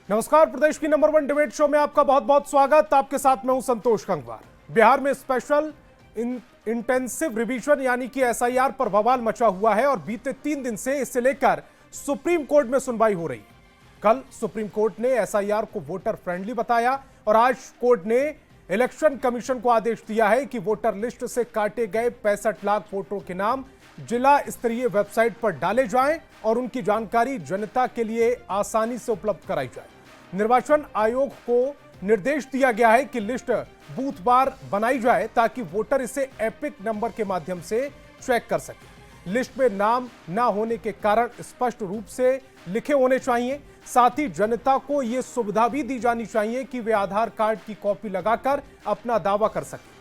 नमस्कार, प्रदेश की number 1 debate show में आपका बहुत बहुत स्वागत। आपके साथ मैं हूं संतोष गंगवार। बिहार में स्पेशल इंटेंसिव रिवीजन यानी कि एसआईआर पर बवाल मचा हुआ है और बीते 3 दिन से इसे लेकर सुप्रीम कोर्ट में सुनवाई हो रही है। कल सुप्रीम कोर्ट ने एसआईआर को वोटर फ्रेंडली बताया और आज कोर्ट ने इलेक्शन कमीशन को आदेश दिया है कि वोटर लिस्ट से काटे गए 65 लाख वोटरों के नाम जिला स्तरीय वेबसाइट पर डाले जाएं और उनकी जानकारी जनता के लिए आसानी से उपलब्ध कराई जाए। निर्वाचन आयोग को निर्देश दिया गया है कि लिस्ट बूथवार बनाई जाए ताकि वोटर इसे एपिक नंबर के माध्यम से चेक कर सके। लिस्ट में नाम ना होने के कारण स्पष्ट रूप से लिखे होने चाहिए। साथ ही जनता को यह सुविधा भी दी जानी चाहिए कि वे आधार कार्ड की कॉपी लगाकर अपना दावा कर सके।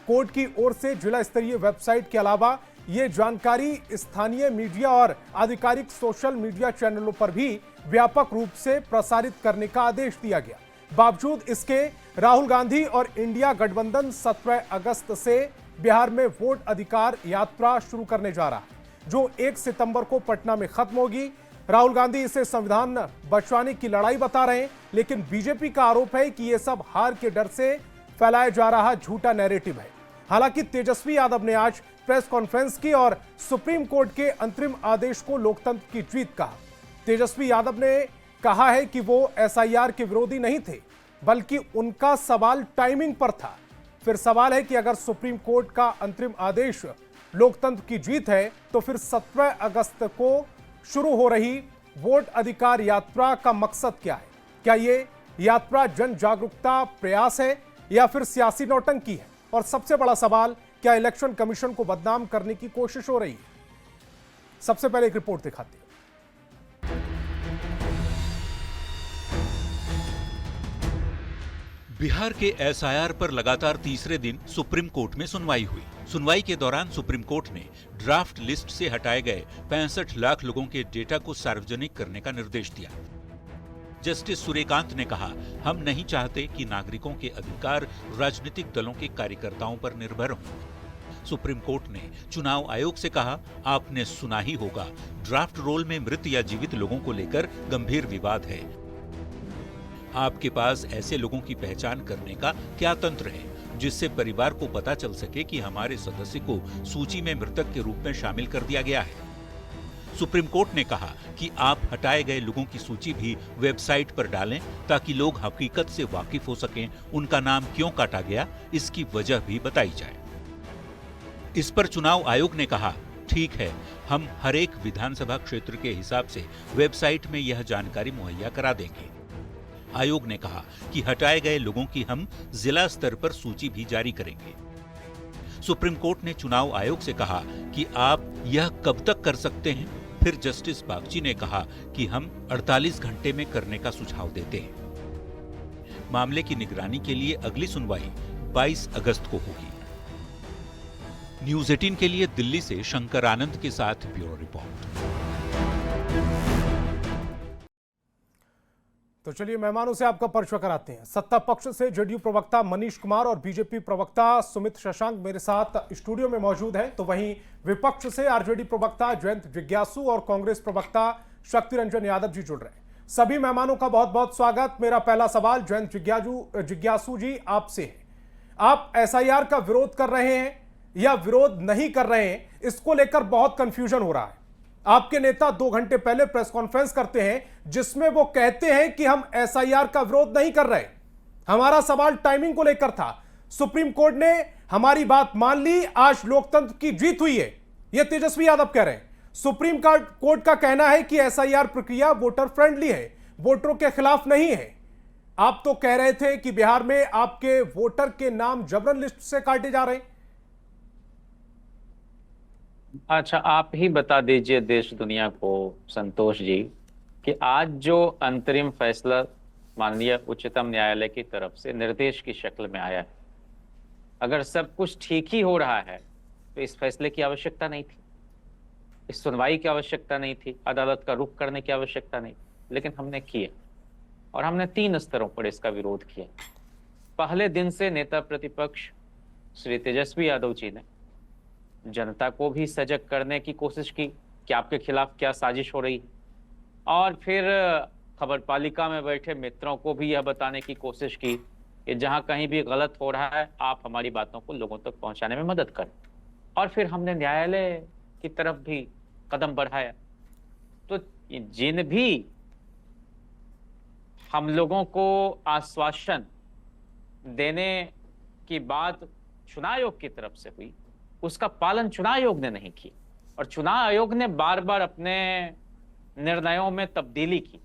कोर्ट की ओर से जिला स्तरीय वेबसाइट के अलावा यह जानकारी स्थानीय मीडिया और आधिकारिक सोशल मीडिया चैनलों पर भी व्यापक रूप से प्रसारित करने का आदेश दिया गया। बावजूद इसके राहुल गांधी और इंडिया गठबंधन 17 अगस्त से बिहार में वोट अधिकार यात्रा शुरू करने जा रहा है, जो 1 सितंबर को पटना में खत्म होगी। राहुल गांधी इसे संविधान बचाने की लड़ाई बता रहे हैं, लेकिन बीजेपी का आरोप है कि यह सब हार के डर से फैलाया जा रहा झूठा नैरेटिव है। हालांकि तेजस्वी यादव ने आज प्रेस कॉन्फ्रेंस की और सुप्रीम कोर्ट के अंतरिम आदेश को लोकतंत्र की जीत कहा। तेजस्वी यादव ने कहा है कि वो एसआईआर के विरोधी नहीं थे, बल्कि उनका सवाल टाइमिंग पर था। फिर सवाल है कि अगर सुप्रीम कोर्ट का अंतरिम आदेश लोकतंत्र की जीत है, तो फिर 17 अगस्त को शुरू हो रही वोट अधिकार यात्रा का मकसद क्या है? क्या ये यात्रा जन जागरूकता प्रयास है या फिर सियासी नौटंकी है? और सबसे बड़ा सवाल, क्या इलेक्शन कमीशन को बदनाम करने की कोशिश हो रही है? सबसे पहले एक रिपोर्ट दिखाते हैं। बिहार के एसआईआर पर लगातार तीसरे दिन सुप्रीम कोर्ट में सुनवाई हुई। सुनवाई के दौरान सुप्रीम कोर्ट ने ड्राफ्ट लिस्ट से हटाए गए 65 लाख लोगों के डेटा को सार्वजनिक करने का निर्देश दिया। जस्टिस सूर्यकांत ने कहा, हम नहीं चाहते कि नागरिकों के अधिकार राजनीतिक दलों के कार्यकर्ताओं पर निर्भर हों। सुप्रीम कोर्ट ने चुनाव आयोग से कहा, आपने सुना ही होगा, ड्राफ्ट रोल में मृत या जीवित लोगों को लेकर गंभीर विवाद है। आपके पास ऐसे लोगों की पहचान करने का क्या तंत्र है जिससे परिवार को पता चल सके कि हमारे सदस्य को सूची में मृतक के रूप में शामिल कर दिया गया है। सुप्रीम कोर्ट ने कहा कि आप हटाए गए लोगों की सूची भी वेबसाइट पर डालें ताकि लोग हकीकत से वाकिफ हो सकें, उनका नाम क्यों काटा गया इसकी वजह भी बताई जाए। इस पर चुनाव आयोग ने कहा, ठीक है, हम हर एक विधानसभा क्षेत्र के हिसाब से वेबसाइट में यह जानकारी मुहैया करा देंगे। आयोग ने कहा कि हटाए गए लोगों की हम जिला स्तर पर सूची भी जारी करेंगे। सुप्रीम कोर्ट ने चुनाव आयोग से कहा कि आप यह कब तक कर सकते हैं? फिर जस्टिस बागची ने कहा कि हम 48 घंटे में करने का सुझाव देते हैं। मामले की निगरानी के लिए अगली सुनवाई 22 अगस्त को होगी। न्यूज 18 के लिए दिल्ली से शंकर आनंद के साथ ब्यूरो रिपोर्ट। तो चलिए मेहमानों से आपका परिचय कराते हैं। सत्ता पक्ष से जेडीयू प्रवक्ता मनीष कुमार और बीजेपी प्रवक्ता सुमित शशांक मेरे साथ स्टूडियो में मौजूद हैं। तो वहीं विपक्ष से आरजेडी प्रवक्ता जयंत जिज्ञासु और कांग्रेस प्रवक्ता शक्ति रंजन यादव जी जुड़ रहे हैं। सभी मेहमानों का बहुत बहुत स्वागत। मेरा पहला सवाल जयंत जिज्ञासु जी आपसे है। आप एसआईआर का विरोध कर रहे हैं या विरोध नहीं कर रहे हैं, इसको लेकर बहुत कंफ्यूजन हो रहा है। आपके नेता 2 घंटे पहले प्रेस कॉन्फ्रेंस करते हैं जिसमें वो कहते हैं कि हम एसआईआर का विरोध नहीं कर रहे, हमारा सवाल टाइमिंग को लेकर था। सुप्रीम कोर्ट ने हमारी बात मान ली, आज लोकतंत्र की जीत हुई है, यह तेजस्वी यादव कह रहे हैं। सुप्रीम कोर्ट का कहना है कि एसआईआर प्रक्रिया वोटर फ्रेंडली है, वोटरों के खिलाफ नहीं है। आप तो कह रहे थे कि बिहार में आपके वोटर के नाम जबरन लिस्ट से काटे जा रहे हैं। अच्छा, आप ही बता दीजिए देश दुनिया को संतोष जी कि आज जो अंतरिम फैसला माननीय उच्चतम न्यायालय की तरफ से निर्देश की शक्ल में आया है, अगर सब कुछ ठीक ही हो रहा है तो इस फैसले की आवश्यकता नहीं थी, इस सुनवाई की आवश्यकता नहीं थी, अदालत का रुख करने की आवश्यकता नहीं, लेकिन हमने किया और हमने 3 स्तरों पर इसका विरोध किया। पहले दिन से नेता प्रतिपक्ष श्री तेजस्वी यादव जी ने जनता को भी सजग करने की कोशिश की कि आपके खिलाफ क्या साजिश हो रही है, और फिर खबर पालिका में बैठे मित्रों को भी यह बताने की कोशिश की कि जहां कहीं भी गलत हो रहा है आप हमारी बातों को लोगों तक पहुंचाने में मदद करें। और फिर हमने न्यायालय की तरफ भी कदम बढ़ाया। तो जिन भी हम लोगों को आश्वासन देने की बात चुनाव आयोग की तरफ से हुई, उसका पालन चुनाव आयोग ने नहीं किया और चुनाव आयोग ने बार बार अपने निर्णयों में तब्दीली की।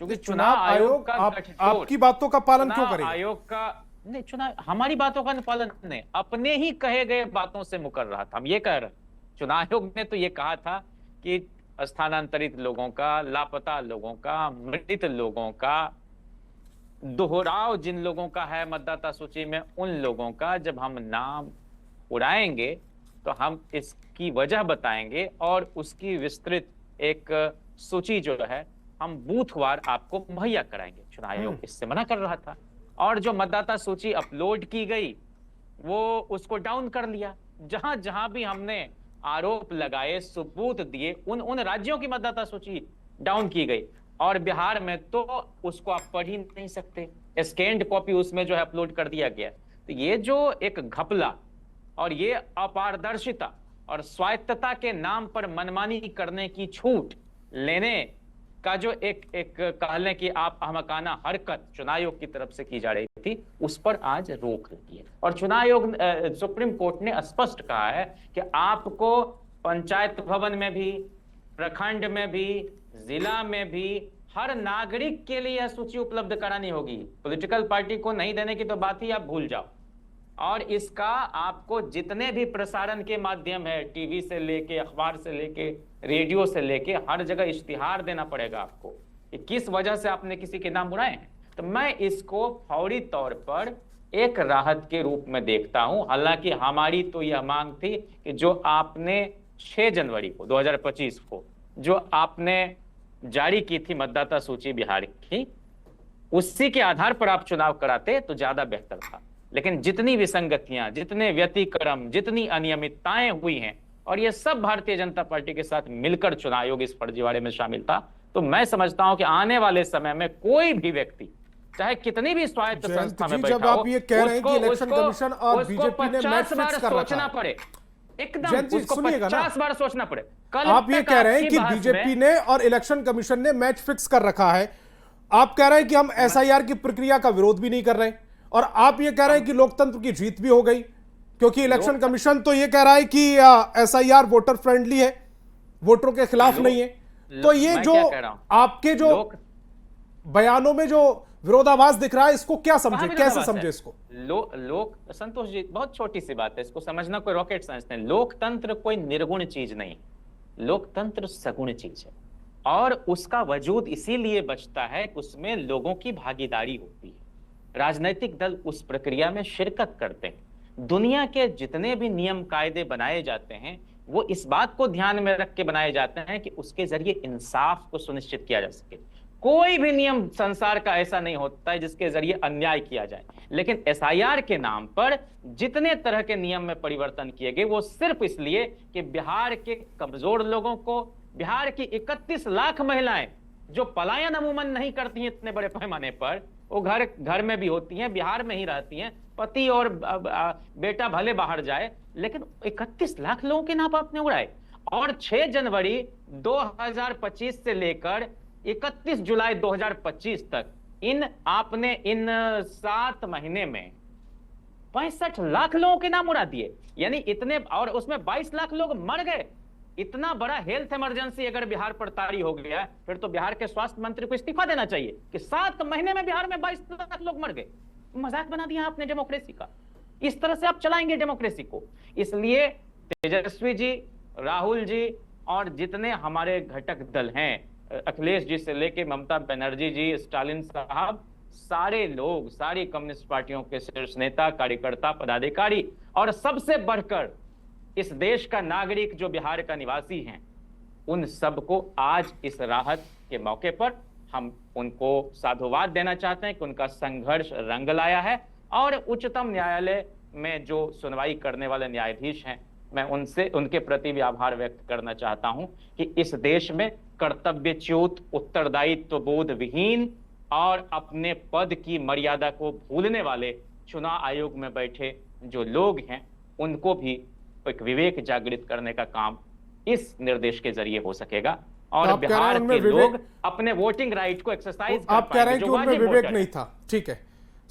क्योंकि चुनाव आयोग का आपकी बातों का पालन क्यों करेगा? आयोग का नहीं, चुनाव हमारी बातों का पालन नहीं, अपने ही कहे गए बातों से मुकर रहा था। हम ये कह रहे, चुनाव आयोग ने तो ये कहा था कि स्थानांतरित लोगों का, लापता लोगों का, मृत लोगों का, दोहराव जिन लोगों का है मतदाता सूची में, उन लोगों का जब हम नाम उड़ाएंगे तो हम इसकी वजह बताएंगे और उसकी विस्तृत एक सूची जो है हम बूथवार आपको मुहैया कराएंगे। चुनाव आयोग इससे मना कर रहा था और जो मतदाता सूची अपलोड की गई वो उसको डाउन कर लिया। जहां जहां भी हमने आरोप लगाए, सबूत दिए, उन राज्यों की मतदाता सूची डाउन की गई और बिहार में तो उसको आप पढ़ ही नहीं सकते, स्कैन्ड कॉपी उसमें जो है अपलोड कर दिया गया। तो ये जो एक घपला और ये अपारदर्शिता और स्वायत्तता के नाम पर मनमानी करने की छूट लेने का जो एक कह लें कि आप अहमकाना हरकत चुनाव आयोग की तरफ से की जा रही थी, उस पर आज रोक लगी है। और चुनाव आयोग, सुप्रीम कोर्ट ने स्पष्ट कहा है कि आपको पंचायत भवन में भी, प्रखंड में भी, जिला में भी हर नागरिक के लिए यह सूची उपलब्ध करानी होगी। पॉलिटिकल पार्टी को नहीं देने की तो बात ही आप भूल जाओ। और इसका आपको जितने भी प्रसारण के माध्यम है, टीवी से लेके, अखबार से लेके, रेडियो से लेके, हर जगह इश्तिहार देना पड़ेगा आपको कि किस वजह से आपने किसी के नाम उड़ाए हैं। तो मैं इसको फौरी तौर पर एक राहत के रूप में देखता हूं। हालांकि हमारी तो यह मांग थी कि जो आपने 6 जनवरी को 2025 को जो आपने जारी की थी मतदाता सूची बिहार की, उसी के आधार पर आप चुनाव कराते तो ज्यादा बेहतर था। लेकिन जितनी विसंगतियां, जितने व्यतिक्रम, जितनी अनियमितताएं हुई हैं और ये सब भारतीय जनता पार्टी के साथ मिलकर चुनाव आयोग इस फर्जीवाड़े में शामिल था, तो मैं समझता हूं कि आने वाले समय में कोई भी व्यक्ति चाहे कितनी भी स्वायत्त संस्था में बैठा हो, जब आप ये कह रहे हैं कि इलेक्शन कमीशन और बीजेपी ने मैच फिक्स कर रखा है, पड़े एकदम उसको 50 बार सोचना पड़े। कल आप ये कह रहे हैं कि बीजेपी ने और इलेक्शन कमीशन ने मैच फिक्स कर रखा है, आप कह रहे हैं कि हम एसआईआर की प्रक्रिया का विरोध भी नहीं कर रहे, और आप ये कह रहे हैं कि लोकतंत्र की जीत भी हो गई, क्योंकि इलेक्शन कमीशन तो ये कह रहा है कि एसआईआर वोटर फ्रेंडली है, वोटरों के खिलाफ नहीं है। तो ये जो आपके जो बयानों में जो विरोधाभास दिख रहा है, इसको क्या समझे, कैसे समझे इसको? लोक संतोष जी, बहुत छोटी सी बात है, इसको समझना कोई रॉकेट साइंस नहीं। लोकतंत्र कोई निर्गुण चीज नहीं, लोकतंत्र सगुण चीज है और उसका वजूद इसीलिए बचता है कि उसमें लोगों की भागीदारी होती है। राजनीतिक दल उस प्रक्रिया में शिरकत करते हैं। दुनिया के जितने भी नियम कायदे बनाए जाते हैं वो इस बात को ध्यान में रख के बनाए जाते हैं कि उसके जरिए इंसाफ को सुनिश्चित किया जा सके। कोई भी नियम संसार का ऐसा नहीं होता है जिसके जरिए अन्याय किया जाए। लेकिन एसआईआर के नाम पर जितने तरह के नियम में परिवर्तन किए गए वो सिर्फ इसलिए कि बिहार के कमजोर लोगों को, बिहार की 31 लाख महिलाएं जो पलायन अमूमन नहीं करती हैं इतने बड़े पैमाने पर, वो घर में भी होती हैं, बिहार में ही रहती हैं, पति और बेटा भले बाहर जाए, लेकिन 31 लाख लोगों के नाम आपने उड़ाए। और 6 जनवरी 2025 से लेकर 31 जुलाई 2025 तक आपने इन 7 महीने में 65 लाख लोगों के नाम उड़ा दिए। यानी इतने, और उसमें 22 लाख लोग मर गए। इतना बड़ा हेल्थ इमरजेंसी अगर बिहार पर तारी हो गया फिर तो बिहार के स्वास्थ्य मंत्री को इस्तीफा देना चाहिए कि 7 महीने में बिहार में 22 लाख लोग मर गए। मजाक बना दिया आपने डेमोक्रेसी का। इस तरह से आप चलाएंगे डेमोक्रेसी को। इसलिए तेजस्वी जी, राहुल जी और जितने हमारे घटक दल हैं, अखिलेश जी से लेके ममता बनर्जी जी, स्टालिन साहब, सारे लोग, सारी कम्युनिस्ट पार्टियों के शीर्ष नेता, कार्यकर्ता, पदाधिकारी और सबसे बढ़कर इस देश का नागरिक जो बिहार का निवासी हैं, उन सबको आज इस राहत के मौके पर हम उनको साधुवाद देना चाहते हैं कि उनका संघर्ष रंग लाया है। और उच्चतम न्यायालय में जो सुनवाई करने वाले न्यायाधीश हैं, मैं उनके प्रति भी आभार व्यक्त करना चाहता हूं कि इस देश में कर्तव्यच्युत, उत्तरदायित्व बोध विहीन और अपने पद की मर्यादा को भूलने वाले चुनाव आयोग में बैठे जो लोग हैं, उनको भी एक विवेक जागृत करने का काम इस निर्देश के जरिए हो सकेगा और आप कह रहे हैं बिहार उनमें के लोग अपने वोटिंग राइट को एक्सरसाइज कर आप कह रहे हैं पाएंगे, कि जो उनमें वाजिब विवेक वोटर नहीं है। था। ठीक है,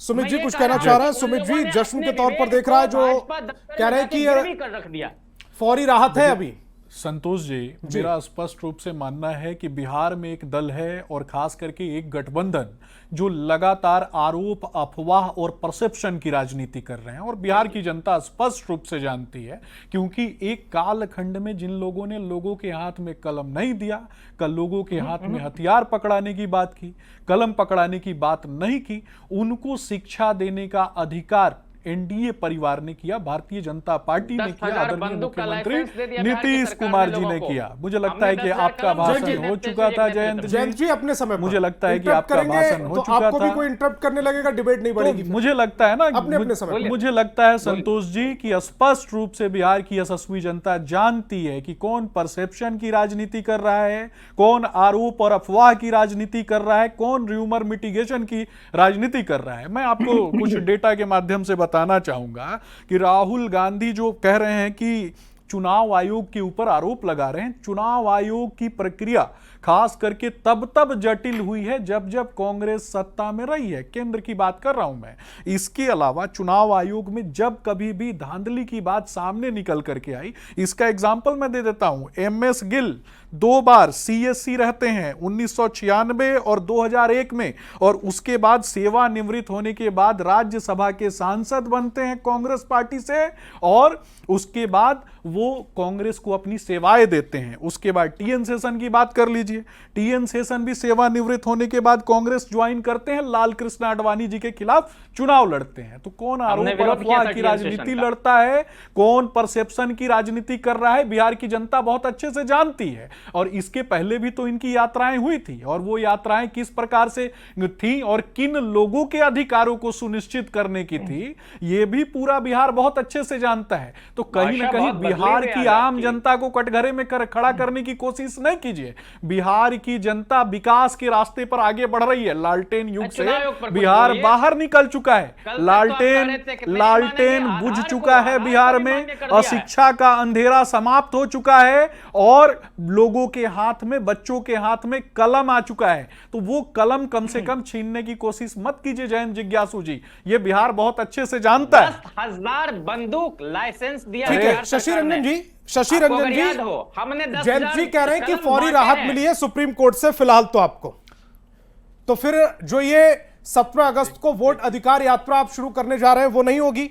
सुमित मैं जी ये कुछ कह कहना रहा चाह हूं, रहे हैं। उन सुमित लोगों जी ने जश्न के अपने तौर पर विवेक देख रहा है को जो भाजपा दफ्तर कह में रहे हैं जाके कि गिरवी कर रख दिया। फौरी राहत है अभी। संतोष जी, मेरा स्पष्ट रूप से मानना है कि बिहार में एक दल है और खास करके एक गठबंधन जो लगातार आरोप, अफवाह और परसेप्शन की राजनीति कर रहे हैं और बिहार की जनता स्पष्ट रूप से जानती है, क्योंकि एक कालखंड में जिन लोगों ने लोगों के हाथ में कलम नहीं दिया, कल लोगों के हाथ में हथियार पकड़ाने की बात की, कलम पकड़ाने की बात नहीं की, उनको शिक्षा देने का अधिकार एनडीए परिवार ने किया, भारतीय जनता पार्टी ने किया, 10,000 आदरणीय बंदूक का मुख्यमंत्री लाइसेंस दे दिया बिहार की नीतीश सरकार कुमार ने जी ने लोगों को। किया। मुझे लगता हमने है कि 10,000 आपका कलम भाषण जल्दी हो जल्दी चुका था। जल्दी जयंत जयंत जी अपने समय पर मुझे लगता है कि इंटरप्ट आपका करेंगे भाषण हो तो चुका आपको भी था। कोई इंटरप्ट करने लगेगा, डिबेट नहीं तो बढ़ेगी। मुझे लगता है ना, अपने समय पर। मुझे लगता है संतोष जी कि स्पष्ट रूप से बिहार की यशस्वी जनता जानती है कि कौन परसेप्शन की राजनीति कर रहा है, कौन आरोप और अफवाह की राजनीति कर रहा है, कौन र्यूमर मिटिगेशन की राजनीति कर रहा है। मैं आपको कुछ डेटा के माध्यम से बताना चाहूंगा कि राहुल गांधी जो कह रहे हैं कि चुनाव आयोग के ऊपर आरोप लगा रहे हैं, चुनाव आयोग की प्रक्रिया खास करके तब जटिल हुई है जब जब कांग्रेस सत्ता में रही है। केंद्र की बात कर रहा हूं मैं। इसके अलावा चुनाव आयोग में जब कभी भी धांधली की बात सामने निकल करके आई, इसका एग्जांपल मैं दे देता हूं। एमएस गिल 2 बार सीएससी रहते हैं, 1996 और 2001 में, और उसके बाद सेवानिवृत्त होने के बाद राज्यसभा के सांसद बनते हैं कांग्रेस पार्टी से, और उसके बाद वो कांग्रेस को अपनी सेवाएं देते हैं। उसके बाद टीएन शेषन की बात कर लीजिए, टीएन शेषन भी सेवानिवृत्त होने के बाद कांग्रेस ज्वाइन करते हैं, लाल कृष्ण आडवाणी जी के खिलाफ चुनाव लड़ते हैं। तो कौन आरोप और अफवाह की राजनीति लड़ता है, कौन परसेप्शन की राजनीति कर रहा है, बिहार की जनता बहुत अच्छे से जानती है। और इसके पहले भी तो इनकी यात्राएं हुई थी, और वो यात्राएं किस प्रकार से थी और किन लोगों के अधिकारों को सुनिश्चित करने की थी, ये भी पूरा बिहार बहुत अच्छे से जानता है। तो कहीं ना कहीं बिहार की आम जनता को कटघरे में खड़ा करने की कोशिश नहीं कीजिए। बिहार की जनता विकास के रास्ते पर आगे बढ़ रही है। लालटेन युग से बिहार बाहर निकल चुका है, लालटेन बुझ चुका है बिहार में, अशिक्षा का अंधेरा समाप्त हो चुका है और लोगों के हाथ में, बच्चों के हाथ में कलम आ चुका है। तो वो कलम कम से कम छीनने की कोशिश मत कीजिए जयंत जिज्ञासु जी, ये बिहार बहुत अच्छे से जानता है। 10,000 बंदूक लाइसेंस दिया। ठीक है, शशि रंजन जी, हमने जयंत जी कह रहे हैं कि फौरी राहत मिली है सुप्रीम कोर्ट से फिलहाल तो आपको, तो फिर जो ये 17 अगस्त को वोट अधिकार यात्रा आप शुरू करने जा रहे हैं वो नहीं होगी?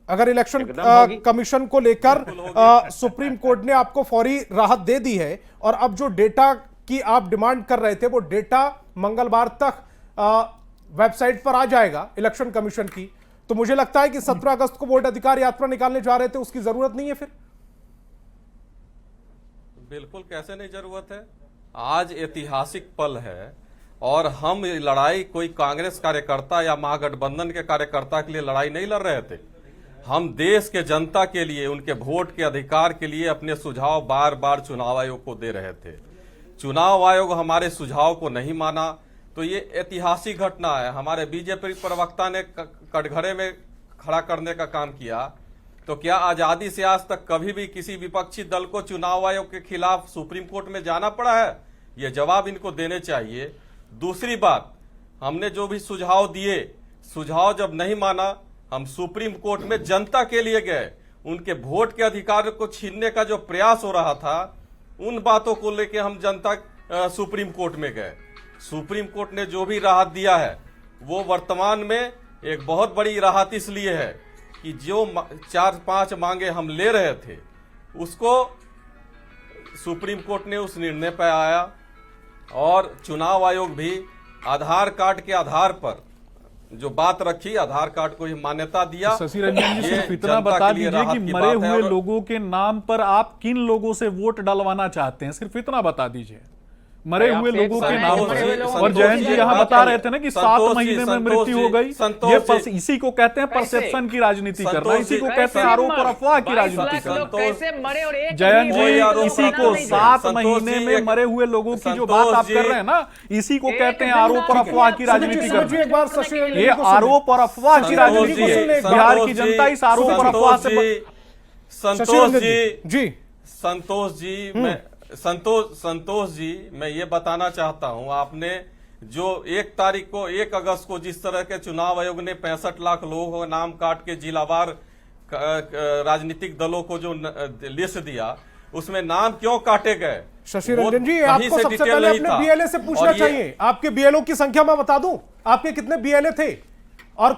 अगर इलेक्शन कमीशन को लेकर सुप्रीम कोर्ट ने आपको फौरी राहत दे दी है और अब जो डेटा की आप डिमांड कर रहे थे वो डेटा मंगलवार तक वेबसाइट पर आ जाएगा इलेक्शन कमीशन की, तो मुझे लगता है कि 17 अगस्त को वोट अधिकार यात्रा निकालने जा रहे थे, उसकी जरूरत नहीं है फिर? बिल्कुल, कैसे नहीं जरूरत है। आज ऐतिहासिक पल है और हम लड़ाई कोई कांग्रेस कार्यकर्ता या महागठबंधन के कार्यकर्ता के लिए लड़ाई नहीं लड़ रहे थे। हम देश के जनता के लिए, उनके वोट के अधिकार के लिए अपने सुझाव बार बार चुनाव आयोग को दे रहे थे। चुनाव आयोग हमारे सुझाव को नहीं माना, तो ये ऐतिहासिक घटना है। हमारे बीजेपी प्रवक्ता ने कटघरे में खड़ा करने का काम किया, तो क्या आजादी से आज तक कभी भी किसी विपक्षी दल को चुनाव आयोग के खिलाफ सुप्रीम कोर्ट में जाना पड़ा है? ये जवाब इनको देने चाहिए। दूसरी बात, हमने जो भी सुझाव दिए, सुझाव जब नहीं माना, हम सुप्रीम कोर्ट में जनता के लिए गए। उनके वोट के अधिकार को छीनने का जो प्रयास हो रहा था, उन बातों को लेकर हम जनता सुप्रीम कोर्ट में गए। सुप्रीम कोर्ट ने जो भी राहत दिया है वो वर्तमान में एक बहुत बड़ी राहत इसलिए है कि जो 4-5 मांगे हम ले रहे थे उसको सुप्रीम कोर्ट ने उस निर्णय पर आया, और चुनाव आयोग भी आधार कार्ड के आधार पर जो बात रखी, आधार कार्ड को ही मान्यता दिया। शशि रंजन जी, सिर्फ इतना बता दीजिए कि मरे हुए लोगों के नाम पर आप किन लोगों से वोट डलवाना चाहते हैं, सिर्फ इतना बता दीजिए। मरे हुए लोगों के नाम पर। और जयंत जी यहाँ बता रहे थे ना कि 7 महीने में मृत्यु हो गई, ये इसी को कहते हैं परसेप्शन की राजनीति करना, इसी को कहते हैं आरोप और अफवाह की राजनीति करना। जयंत जी, इसी को 7 महीने में मरे हुए लोगों की जो बात आप कर रहे हैं ना, इसी को कहते हैं आरोप और अफवाह की राजनीति करना। ये आरोप और अफवाह की राजनीति है। बिहार की जनता इस आरोप और अफवाह से। संतोष जी, मैं ये बताना चाहता हूं, आपने जो 1 तारीख को 1 अगस्त को जिस तरह के चुनाव आयोग ने 65 लाख लोगों का नाम काट के जिलावार राजनीतिक दलों को जो लिस्ट दिया, उसमें नाम क्यों काटे गए? शशि रंजन जी, आपको सबसे पहले अपने बीएलए से पूछना चाहिए। आपके बीएलओ की संख्या मैं बता दूं, आपके कितने बीएलए थे? और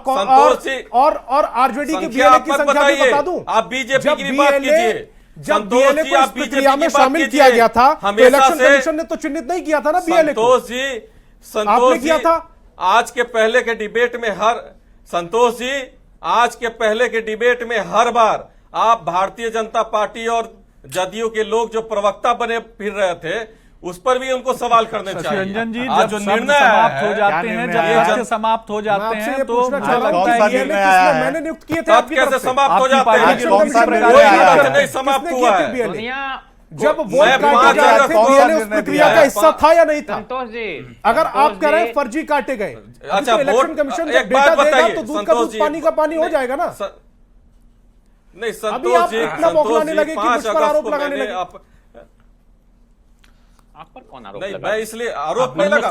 आरजेडी के बीएलए की संख्या भी बता दूं। आप बीजेपी की बात कीजिए। जब बीएलए को इस प्रक्रिया में शामिल किया गया था, तो इलेक्शन कमीशन ने तो चिन्हित नहीं किया था ना बीएलए को। संतोष जी, आज के पहले के डिबेट में हर बार आप भारतीय जनता पार्टी और जदयू के लोग जो प्रवक्ता बने फिर रहे थे, उस पर भी उनको सवाल करने चाहिए। रंजन जी, जब निर्णय समाप्त हो जाते हैं, जब राज्य समाप्त हो जाते हैं, तो मैंने नियुक्त किए थे, कैसे समाप्त हो जाते हैं? नहीं समाप्त हुआ है। जब वोट काटे गए थे, बीएलए उस प्रक्रिया का हिस्सा था या नहीं था? संतोष जी, अगर आप कह रहे हैं फर्जी काटे गए, अच्छा, इलेक्शन कमीशन जब डेटा देगा तो दूध का दूध पानी का पानी हो जाएगा ना। नहीं संतोष जी, इतना बौखलाने लगे कि मुझ पर आरोप लगाने लगे। आप पर कौन आरोप नहीं, लगा? मैं इसलिए आरोप नहीं लगा,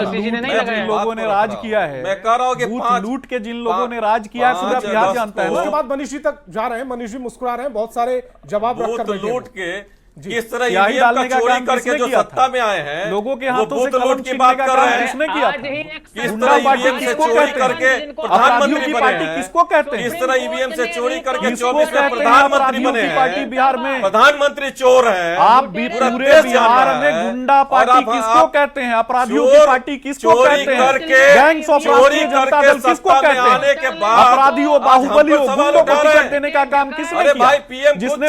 लोगों ने राज किया है। मैं कह रहा हूँ कि लूट के जिन लोगों ने राज किया है, पूरा बिहार जानता है। उसके बाद मनीष जी तक जा रहे हैं, मनीष जी मुस्कुरा रहे हैं, बहुत सारे जवाब रखकर लूट के किस तरह ईवीएम का चोरी करके जो सत्ता में आए हैं, लोगों के हाथों से लूट की बात कर रहे हैं। किसने किया? किस तरह ईवीएम से चोरी करके प्रधानमंत्री बने हैं? किसको कहते हैं? किस तरह ईवीएम से चोरी करके 24 में प्रधानमंत्री बने पार्टी हैं? बिहार में प्रधानमंत्री चोर है। आप पूरे बिहार में गुंडा पार्टी किसको कहते हैं? अपराधियों की पार्टी किसको कहते हैं? गैंग्स ऑफ राष्ट्रीय जनता दल किसको कहते हैं? अपराधियों, बाहुबलियों, गुंडों को टिकट देने का काम किसने किया? जिसने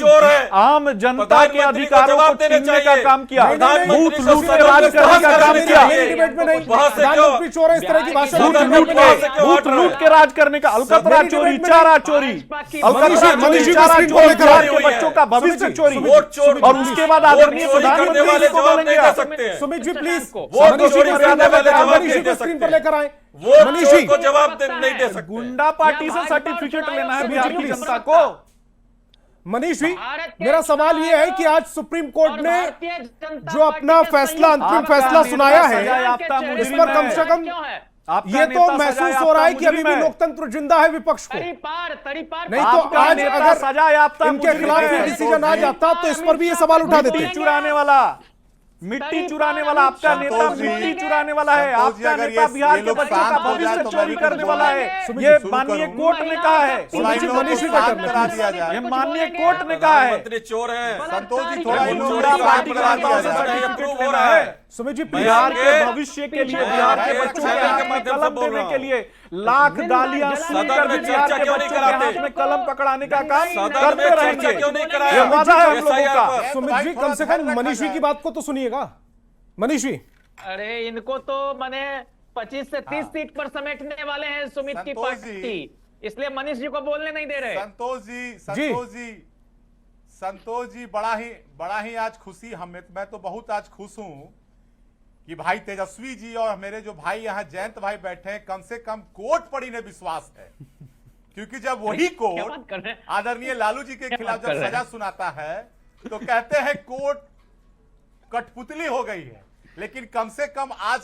आम जनता के अधिकारों को छीनने का काम किया, बूथ लूट के राज करने का काम किया, बूथ लूट के राज करने का, अलकतरा चोरी, चारा चोरी, बच्चों का भविष्य चोरी, और उसके बाद आदरणीय प्रधानमंत्री को बोलेंगे। सुमित जी प्लीज स्क्रीन पर लेकर आए। मनीष जी को जवाब नहीं दे सकते। गुंडा पार्टी से सर्टिफिकेट लेना है बिहार की जनता को। मनीष जी, मेरा सवाल यह है कि आज सुप्रीम कोर्ट ने जो अपना फैसला, अंतिम फैसला सुनाया है, इस पर कम से कम ये तो महसूस हो रहा है कि अभी भी लोकतंत्र जिंदा है विपक्ष को। नहीं तो आज अगर इनके खिलाफ ये डिसीजन आ जाता तो इस पर भी ये सवाल उठा देते। मिट्टी चुराने वाला आपका नेता मिट्टी चुराने वाला है। आपका नेता बिहार के बच्चों का भविष्य चोरी करने वाला है। ये माननीय कोर्ट ने कहा है। ये माननीय कोर्ट ने कहा है। चोर है संतोष जी, थोड़ा पार्टी का सर्टिफिकेट लेना है। सुमित जी, बिहार के भविष्य के लिए, बिहार के बच्चों के हाथ में कलम देने के लिए लाख गालियां सुनकर भी बिहार के बच्चों के हाथ में कलम पकड़ाने का काम करते रहेंगे। ये वादा है हम लोगों का। सुमित जी, कम से कम मनीष जी की बात को तो सुनिएगा। मनीष जी, अरे इनको तो मैंने 25 से 30 सीट पर समेटने वाले हैं सुमित की पार्टी, इसलिए मनीष जी को बोलने नहीं दे रहे। संतोष जी, बड़ा ही आज खुशी मैं तो बहुत आज खुश हूं कि भाई तेजस्वी जी और मेरे जो भाई यहाँ जयंत भाई बैठे हैं, कम से कम कोर्ट पर इन्हें विश्वास है। क्योंकि जब वही कोर्ट आदरणीय लालू जी के खिलाफ जब सजा सुनाता है तो कहते हैं कोर्ट कठपुतली हो गई है, लेकिन कम से कम आज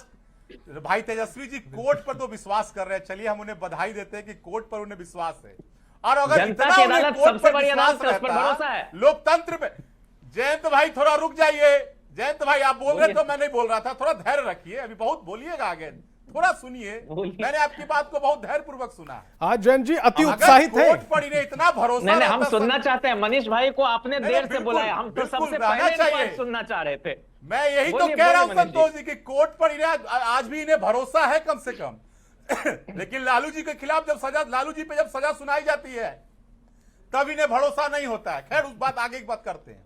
भाई तेजस्वी जी कोर्ट पर तो विश्वास कर रहे हैं। चलिए हम उन्हें बधाई देते हैं कि कोर्ट पर उन्हें विश्वास है। और अगर इतना उन्हें कोर्ट पर विश्वास रहता लोकतंत्र में, जयंत भाई थोड़ा रुक जाइए। जयंत भाई आप बोल रहे तो मैं नहीं बोल रहा था, थोड़ा धैर्य रखिए, अभी बहुत बोलिएगा आगे, थोड़ा सुनिए। मैंने आपकी बात को बहुत धैर्य पूर्वक सुना। आज जयंत जी अति उत्साहित है। कोर्ट पर इन्हें इतना भरोसा नहीं, हम सुनना चाहते हैं। मनीष भाई को आपने देर से बुलाया, हम तो सबसे पहले सुनना चाह रहे थे। मैं यही तो कह रहा हूं संतोष जी कि कोर्ट पर इन्हें आज भी इन्हें भरोसा है कम से कम। लेकिन लालू जी के खिलाफ जब लालू जी पे जब सजा सुनाई जाती है तब इन्हें भरोसा नहीं होता है। खैर उस बात आगे की बात करते हैं।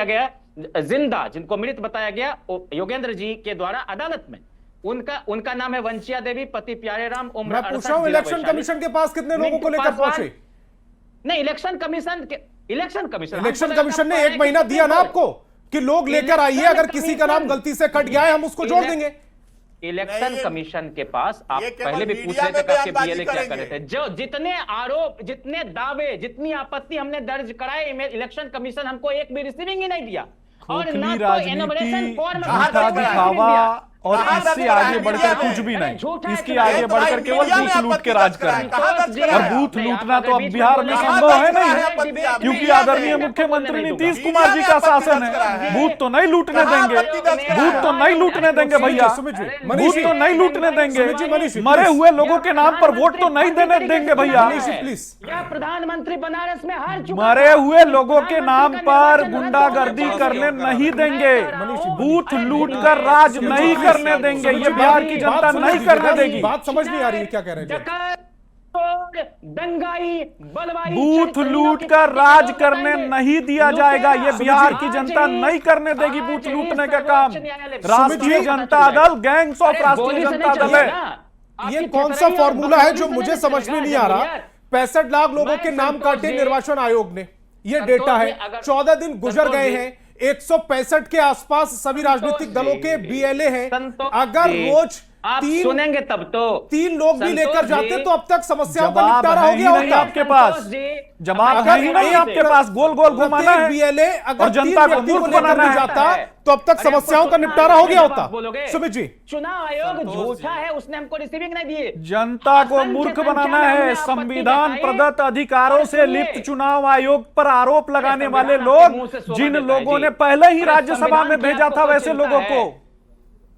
किया गया जिंदा, जिनको मृत बताया गया योगेंद्र जी के द्वारा अदालत में, उनका नाम है वंचिया देवी, पति प्यारे राम, उम्र मैं पूछ रहा हूं इलेक्शन कमीशन के पास कितने लोगों को लेकर पहुंचे? नहीं, election commission election commission election commission ने 1 महीना दिया ना आपको कि लोग लेकर आइए, अगर किसी का नाम गलती से कट गया है हम उसको जोड़ देंगे। इलेक्शन कमीशन के पास आप ये केवल पहले भी पूछ मीडिया रहे थे में कि आपके बयानबाजी बीएलए क्या कर रहे करेंगे। थे। जो जितने आरोप, जितने दावे, जितनी आपत्ति हमने दर्ज कराए, इलेक्शन कमीशन हमको एक भी रिसीविंग ही नहीं दिया और खोखली ना तो राजनीति, एनुमरेशन फॉर्म झूठा दिखावा और इससे आगे बढ़कर कुछ भी अरे नहीं, झूठा इसकी है, आगे तो बढ़कर भाई केवल मीडिया में बूथ लूट आपत्ति के राज दर्ज कराएं, करना। कहाँ दर्ज और कराएं? बूथ नहीं, लूटना आप तो अब बीच में बिहार में बोले, संभव है नहीं, मीडिया में क्योंकि मीडिया में आदरणीय आपत्ति मुख्यमंत्री नहीं नीतीश दूंगा। कुमार जी का मीडिया में आपत्ति शासन दर्ज करा है। है। बूथ तो नहीं लूटने कहाँ देंगे, आपत्ति दर्ज करा बूथ है? तो नहीं लूटने देंगे भैया, सुमित जी, बूथ मनीष तो नहीं लूटने देंगे, सुमित जी, मनीष जी, मरे प्लीज। हुए लोगों के नाम पर वोट तो नहीं देने देंगे भैया। मनीष जी, प्लीज। या प्रधानमंत्री बनारस में हार चुका मरे था। हुए लोगों के नाम प्रधानमंत्री पर का निर्वाचन गुंडागर्दी रद्द करने होना नहीं चाहिए। देंगे, बूथ लूट कर राज नहीं करने देंगे, ये बिहार की जनता नहीं करने देगी। बात समझ नहीं आ रही है क्या कह रहे हैं। डकैत, चोर, दंगाई, बलवाई, बूथ चरित्रहीनों लूट की कर पार्टी राज लोग करने बताएंगे। नहीं दिया जाएगा, ये बिहार की जनता नहीं करने देगी बूथ लूटने का काम। राष्ट्रीय जनता दल गैंग्स ऑफ राष्ट्रीय जनता दल है। ये कौन सा फॉर्मूला है जो मुझे समझ में नहीं आ रहा। 65 लाख लोगों के नाम काटे निर्वाचन आयोग ने, ये डेटा है। 14 दिन गुजर गए हैं, 165 के आसपास सभी राजनीतिक दलों के बीएलए हैं। अगर रोज आप सुनेंगे तब तो 3 लोग भी लेकर जाते तो अब तक समस्याओं का जवाब निपटारा है हो ही गया नहीं होता। आपके पास, जवाब है ही नहीं आपके पास, गोल गोल घुमाना है बीएलए अगर और जनता को मूर्ख बनाना है। जाता तो अब तक समस्याओं का निपटारा हो गया होता। सुमित जी, चुनाव आयोग झूठा है, उसने हमको रिसीविंग नहीं दिए। जनता को मूर्ख बनाना है। संविधान प्रदत्त अधिकारों से लिप्त चुनाव आयोग पर आरोप लगाने वाले लोग, जिन लोगों ने पहले ही राज्यसभा में भेजा था वैसे लोगों को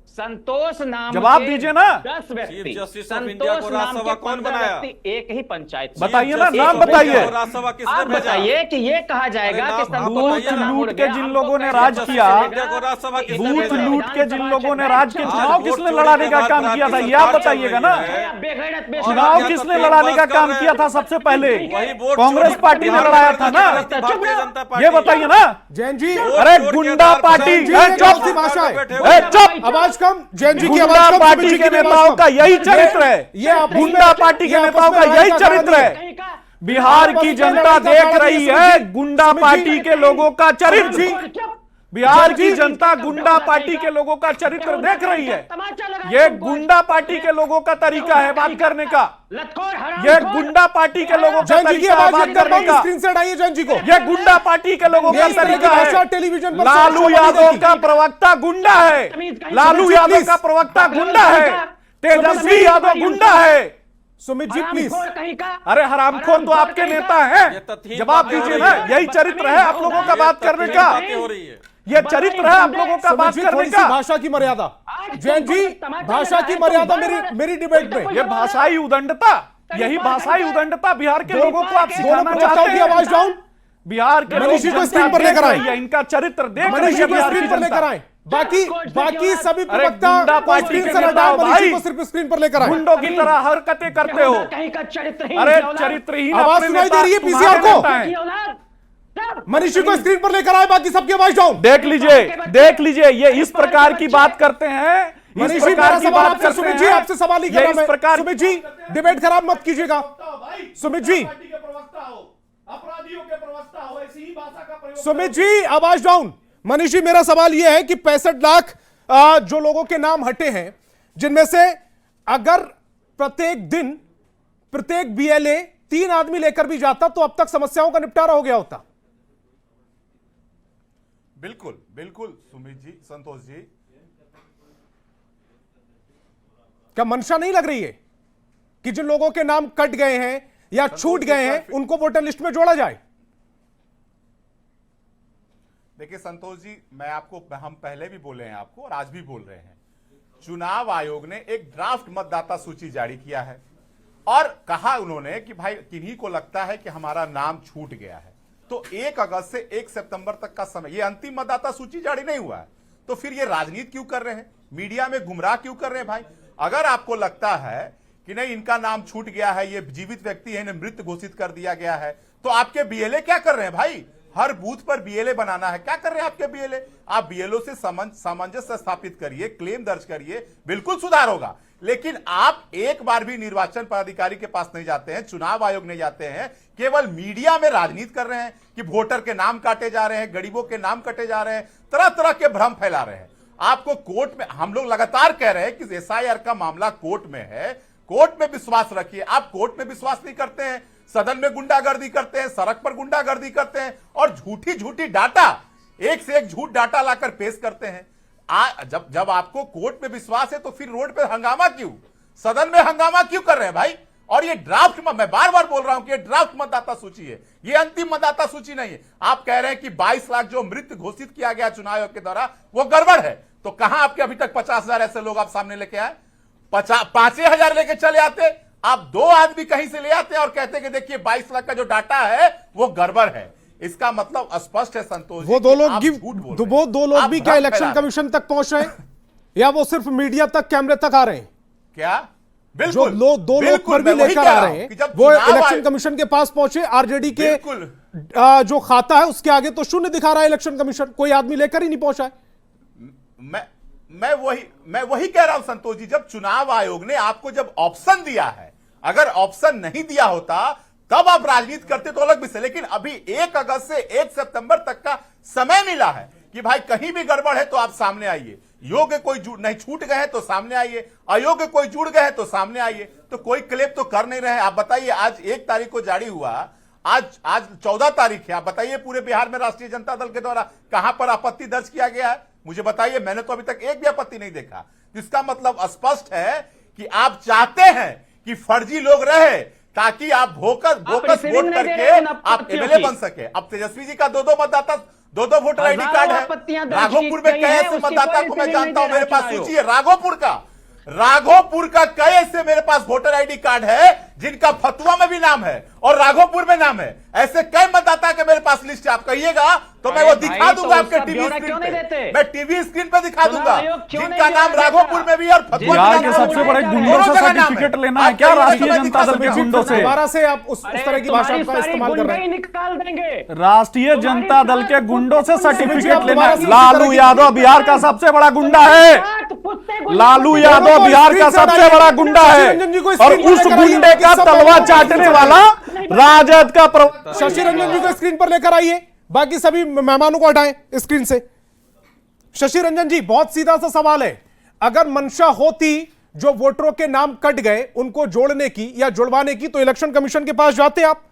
संतोष नाम जवाब के दीजिए ना। 10 व्यक्ति, चीफ जस्टिस ऑफ इंडिया को संतोष नाम राज्यसभा के कौन 15 बनाया? व्यक्ति एक ही पंचायत से। बताइए ना, चीफ नाम जस्टिस ऑफ बताइए। इंडिया को राज्यसभा किसने आप भेजा? बताइए कि ये कहा जाएगा अरे कि नाम आप संतोष बताइए ना। नाम लूट उड़ के गया, जिन हमको लोगों ने कैसे राज पता किया, चलेगा? को राज्यसभा किसने इस बूथ भेजा? लूट के जिन लोगों ने राज किया, आज चुनाव वोट किसने चोरी लड़ाने के का बाद काम रात किया की था, ये सरकार आप बताइएगा चल ना। रही है। बेगैरत चुनाव या तो किसने टाइम लड़ाने पास का कर काम रहे किया हैं। था सबसे पहले? वही वोट कांग्रेस चोरी पार्टी ने बिहार लड़ाया में था करती ना। रहती भारतीय जनता पार्टी। ये बताइए ना। जैन जी, अरे गुंडा पार्टी, जी, ए, ये चुप, कौन सी भाषा है? ए, चुप। आवाज कम। जैन जी की गुंडा आवाज कम। पार्टी सुमित जी के की आवाज नेताओं कम। का यही चरित्र है। ये आपस में- गुंडा पार्टी के ये आपस नेताओं में का लड़ाई यही का चरित्र कहानी है। बिहार की जनता देख रही है गुंडा पार्टी के लोगों का चरित्र। बिहार की जनता गुंडा पार्टी के लोगों का चरित्र देख रही है। ये गुंडा पार्टी के लोगों का तरीका है बात करने का। ये गुंडा पार्टी के लोगों का जैन जी की तरीका है आवाज बात एकदम करने बंद, का। स्क्रीन से हटाइए जैन जी को। ये गुंडा पार्टी के लोगों का इस तरह की तरीका भाषा है। टेलीविजन पर लालू शोभा नहीं यादव देती। का प्रवक्ता गुंडा है। लालू जी, यादव प्लीज। का प्रवक्ता गुंडा है। तेजस्वी यादव गुंडा है। सुमित जी प्लीज। अरे हरामखोर तो आपके नेता हैं। जवाब दीजिए ना। यही चरित्र है आप लोगों का बात करने का। बातें हो रही है। ये चरित्र है आप लोगों का बात सुमित जी, करने थोड़ी सी का। भाषा की मर्यादा। जैन जी, भाषा की मर्यादा मेरी डिबेट में। ये भाषाई उदंडता, यही भाषाई उदंडता बिहार के लोगों को आप दोनों सिखाना प्रवक्ताओं चाहते की हैं। आवाज डाउन। बिहार के लोग मनीष जी को जनता स्क्रीन पर देख लेकर आए। रही है, इनका चरित्र देख रही मनीष जी है को बिहार स्क्रीन की पर लेकर जनता। आए। बाकी सभी अरे प्रवक्ता गुंडा को पार्टी स्क्रीन के से हटाए। नेताओं मनीष जी भाई। को सिर्फ स्क्रीन पर लेकर आए। गुंडों की तरह हरकतें करते हो। अरे चरित्रहीन आवाज अपने सुनाई नेता दे रही है तुम्हारे पीसीआर को? नेता हैं। मनीष जी को स्क्रीन पर लेकर आए, बाकी सबकी आवाज डाउन। देख लीजिए ये इस प्रकार की बात करते हैं। इस मनीष जी, प्रकार मेरा की सवाल बात आपसे, करते सुमित जी हैं। आपसे सवाल ही कर ये रहा इस मैं। प्रकार सुमित जी, डिबेट खराब मत कीजिएगा। सुमित जी, सुमित जी आवाज डाउन। मनीष जी, मेरा सवाल यह है कि 65 लाख जो लोगों के नाम हटे हैं, जिनमें से अगर प्रत्येक दिन प्रत्येक बीएलए 3 आदमी लेकर भी जाता तो अब तक समस्याओं का निपटारा हो गया होता। बिल्कुल बिल्कुल सुमित जी, संतोष जी, क्या मंशा नहीं लग रही है कि जिन लोगों के नाम कट गए हैं या छूट गए हैं उनको वोटर लिस्ट में जोड़ा जाए? देखिए संतोष जी, हम पहले भी बोले हैं आपको और आज भी बोल रहे हैं, चुनाव आयोग ने एक ड्राफ्ट मतदाता सूची जारी किया है और कहा उन्होंने कि भाई किन्हीं को लगता है कि हमारा नाम छूट गया है तो 1 अगस्त से 1 सितंबर तक का समय, ये अंतिम मतदाता सूची जारी नहीं हुआ है, तो फिर ये राजनीति क्यों कर रहे हैं, मीडिया में गुमराह क्यों कर रहे हैं? भाई अगर आपको लगता है कि नहीं इनका नाम छूट गया है, ये जीवित व्यक्ति है, इन्हें मृत घोषित कर दिया गया है, तो आपके बीएलए क्या कर रहे हैं? भाई हर बूथ पर बीएलए बनाना है, क्या कर रहे हैं आपके बीएलए? आप बीएलओ से सामंजस्य स्थापित करिए, क्लेम दर्ज करिए, बिल्कुल सुधार होगा। लेकिन आप एक बार भी निर्वाचन पदाधिकारी के पास नहीं जाते हैं, चुनाव आयोग नहीं जाते हैं, केवल मीडिया में राजनीति कर रहे हैं कि वोटर के नाम काटे जा रहे हैं, गरीबों के नाम कटे जा रहे हैं, तरह तरह के भ्रम फैला रहे हैं। आपको कोर्ट में, हम लोग लगातार कह रहे हैं कि एसआईआर का मामला कोर्ट में है, कोर्ट में विश्वास रखिए। आप कोर्ट में विश्वास नहीं करते हैं, सदन में गुंडागर्दी करते हैं, सड़क पर गुंडागर्दी करते हैं और झूठी झूठी डाटा, एक से एक झूठ डाटा लाकर पेश करते हैं। जब आपको कोर्ट में विश्वास है तो फिर रोड पे हंगामा क्यों, सदन में हंगामा क्यों कर रहे हैं भाई? और ये ड्राफ्ट, मैं बार बार बोल रहा हूं कि ये ड्राफ्ट मतदाता सूची है, ये अंतिम मतदाता सूची नहीं है। आप कह रहे हैं कि 22 लाख जो मृत घोषित किया गया चुनाव आयोग के द्वारा वो गड़बड़ है, तो कहां आपके अभी तक 50,000 ऐसे लोग आप सामने लेके आए? 5,000 लेके चले आते, आप 2 आदमी कहीं से ले आते और कहते कि देखिए 22 लाख का जो डाटा है वो गड़बड़ है। इसका मतलब स्पष्ट है संतोष जी, वो दो लोग वो दो लोग भी क्या इलेक्शन कमीशन तक पहुंच रहे हैं या वो सिर्फ मीडिया तक, कैमरे तक आ रहे हैं? क्या जो दो लोग पर भी लेकर आ रहे हैं वो इलेक्शन कमीशन के पास पहुंचे। आरजेडी के जो खाता है उसके आगे तो शून्य दिखा रहा है इलेक्शन कमीशन, कोई आदमी लेकर ही नहीं पहुंचा है। मैं वही कह रहा हूं संतोष जी, जब चुनाव आयोग ने आपको जब ऑप्शन दिया है, अगर ऑप्शन नहीं दिया होता तब आप राजनीति करते तो अलग विषय, लेकिन अभी 1 अगस्त से 1 सितंबर तक का समय मिला है कि भाई कहीं भी गड़बड़ है तो आप सामने आइए, योग्य कोई नहीं छूट गए हैं तो सामने आइए, अयोग्य कोई जुड़ गए हैं तो सामने आइए। तो कोई क्लेम तो कर नहीं रहे। आप बताइए, आज 1 तारीख को जारी हुआ, आज 14 तारीख है, आप बताइए पूरे बिहार में राष्ट्रीय जनता दल के द्वारा कहां पर आपत्ति दर्ज किया गया है? मुझे बताइए, मैंने तो अभी तक एक भी आपत्ति नहीं देखा। इसका मतलब स्पष्ट है कि आप चाहते हैं कि फर्जी लोग रहे ताकि आप बोकस वोट करके आप एमएलए बन सके। अब तेजस्वी जी का 2-2 मतदाता, 2-2 वोटर आईडी कार्ड है। राघोपुर में कई ऐसे मतदाता को मैं जानता हूं, मेरे पास सूची है राघोपुर का कई ऐसे मेरे पास वोटर आईडी कार्ड है जिनका फतुआ में भी नाम है और राघोपुर में नाम है। ऐसे कई मतदाता के मेरे पास लिस्ट है, आप कहिएगा तो मैं वो दिखा दूंगा आपके टीवी स्क्रीन पे, मैं टीवी स्क्रीन पे दिखा दूंगा जिनका नाम राघोपुर में भी और फतुआ बिहार के सबसे बड़े गुंडों से सर्टिफिकेट लेना है क्या राष्ट्रीय जनता दल के गुंडों से? दोबारा से आप उस तरह की भाषा का इस्तेमाल कर रहे हैं। निकाल देंगे राष्ट्रीय जनता दल के गुंडों से सर्टिफिकेट लेना है। लालू यादव बिहार का सबसे बड़ा गुंडा है, लालू यादव बिहार का सबसे बड़ा गुंडा है और उस गुंडे का तलवार चाटने वाला राजद का शशि रंजन जी को स्क्रीन पर लेकर आइए, बाकी सभी मेहमानों को हटाएं स्क्रीन से। शशि रंजन जी, बहुत सीधा सा सवाल है, अगर मंशा होती जो वोटरों के नाम कट गए उनको जोड़ने की या जुड़वाने की तो इलेक्शन कमीशन के पास जाते आप?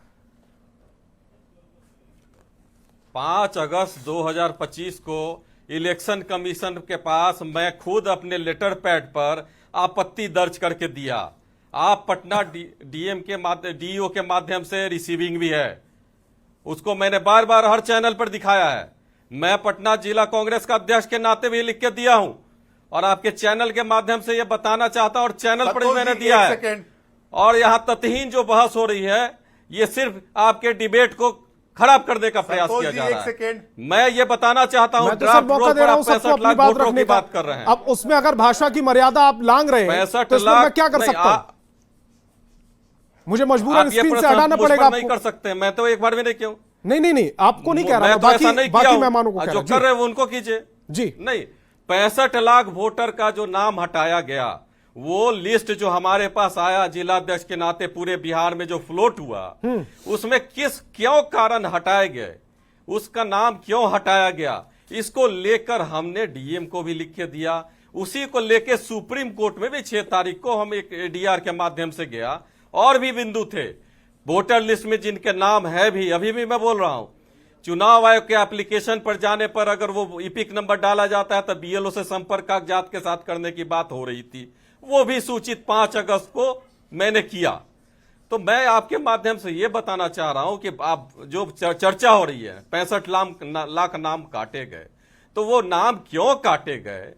5 अगस्त 2025 को इलेक्शन कमीशन के पास मैं खुद अपने लेटर पैड पर आपत्ति दर्ज करके दिया। आप पटना डीएम के माध्यम, डीईओ के माध्यम से रिसीविंग भी है, उसको मैंने बार बार हर चैनल पर दिखाया है। मैं पटना जिला कांग्रेस का अध्यक्ष के नाते भी लिख के दिया हूं और आपके चैनल के माध्यम से यह बताना चाहता और चैनल पर भी मैंने दिया है। और यहां तथहीन जो बहस हो रही है ये सिर्फ आपके डिबेट को खराब करने का प्रयास किया जा रहा है। मैं ये बताना चाहता हूं, ड्राफ्ट रोल पर आप 65 लाख वोटरों की बात कर रहे हैं। अब उसमें अगर भाषा की मर्यादा आप लांग रहे हैं तो इसमें मैं क्या कर सकता हूं? मुझे मजबूरन स्क्रीन से हटाना पड़ेगा। नहीं कर सकते, मैं तो एक बार भी नहीं क्यों नहीं आपको नहीं कह रहा, मैं तो ऐसा नहीं किया। मेहमानों को जो कर रहे हैं उनको कीजिए जी। नहीं, 65 लाख वोटर का जो नाम हटाया गया, वो लिस्ट जो हमारे पास आया जिलाध्यक्ष के नाते पूरे बिहार में जो फ्लोट हुआ, उसमें क्यों कारण हटाए गए, उसका नाम क्यों हटाया गया, इसको लेकर हमने डीएम को भी लिख के दिया। उसी को लेकर सुप्रीम कोर्ट में भी 6 तारीख को हम एक एडीआर के माध्यम से गया। और भी बिंदु थे वोटर लिस्ट में जिनके नाम है भी, अभी भी मैं बोल रहा हूं, चुनाव आयोग के एप्लीकेशन पर जाने पर अगर वो ईपिक नंबर डाला जाता है तो बीएलओ से संपर्क कागजात के साथ करने की बात हो रही थी, वो भी सूचित 5 अगस्त को मैंने किया। तो मैं आपके माध्यम से ये बताना चाह रहा हूं कि आप जो चर्चा हो रही है 65 लाख नाम काटे गए, तो वो नाम क्यों काटे गए,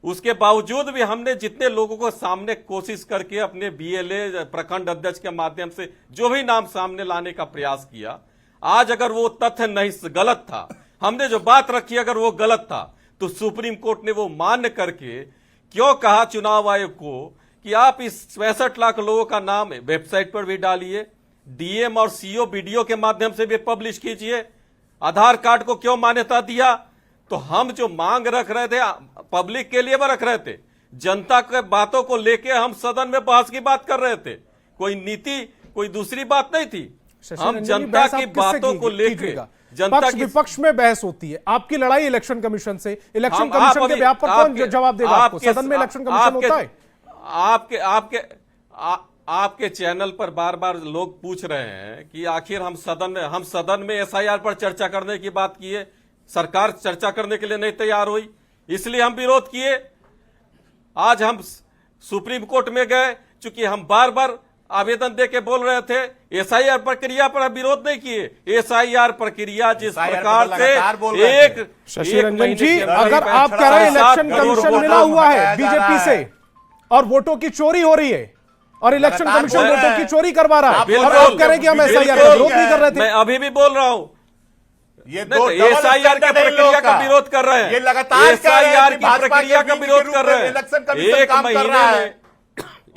उसके बावजूद भी हमने जितने लोगों को सामने कोशिश करके अपने बीएलए प्रखंड अध्यक्ष के माध्यम से जो भी नाम सामने लाने का प्रयास किया, आज अगर वो तथ्य नहीं गलत था, हमने जो बात रखी अगर वो गलत था, तो सुप्रीम कोर्ट ने वो मान्य करके क्यों कहा चुनाव आयोग को कि आप इस 65 लाख लोगों का नाम वेबसाइट पर भी डालिए, डीएम और सीओ वीडियो के माध्यम से भी पब्लिश कीजिए। आधार कार्ड को क्यों मान्यता दिया? तो हम जो मांग रख रहे थे पब्लिक के लिए वो रख रहे थे, जनता के बातों को लेके हम सदन में बहस की बात कर रहे थे, कोई नीति कोई दूसरी बात नहीं थी। शशि हम रंजन जी, जनता बहस की आप किससे बातों को लेके कीजिएगा? जनता पक्ष की विपक्ष में बहस होती है, आपकी लड़ाई इलेक्शन कमीशन से। इलेक्शन आप कमीशन के अभी- बयान पर कौन आपके- जवाब देगा आपको? आपके- सदन में इलेक्शन कमीशन होता है। आपके चैनल पर बार बार लोग पूछ रहे हैं कि आखिर हम सदन में एसआईआर पर चर्चा करने की बात किए, सरकार चर्चा करने के लिए नहीं तैयार हुई, इसलिए हम विरोध किए। आज हम सुप्रीम कोर्ट में गए, चूंकि हम बार बार आवेदन देके बोल रहे थे, एसआईआर प्रक्रिया पर हम विरोध नहीं किए। एसआईआर प्रक्रिया जिस SIR प्रकार पर लगातार बोल रहे से थे। शशि रंजन जी, अंदर अगर ही आप पैर कह रहे हैं छड़ा इलेक्शन 7 करोड़ कमीशन वोटों मिला हुआ है हटाया जा बीजेपी रहा से है। और वोटों की चोरी हो रही है और इलेक्शन लगातार कमीशन बोल रहे वोटों हैं। की चोरी करवा रहा है, और बिल्कुल, आप कह रहे हैं कि हम एसआईआर का विरोध नहीं कर रहे थे। मैं अभी भी बोल रहा हूं, ये नहीं, दो तो एसआईआर की प्रक्रिया का विरोध कर रहे हैं। ये लगातार एसआईआर की भाजपा प्रक्रिया के का विंग विरोध के रूप कर में रहे हैं। इलेक्शन कमीशन काम कर रहा है।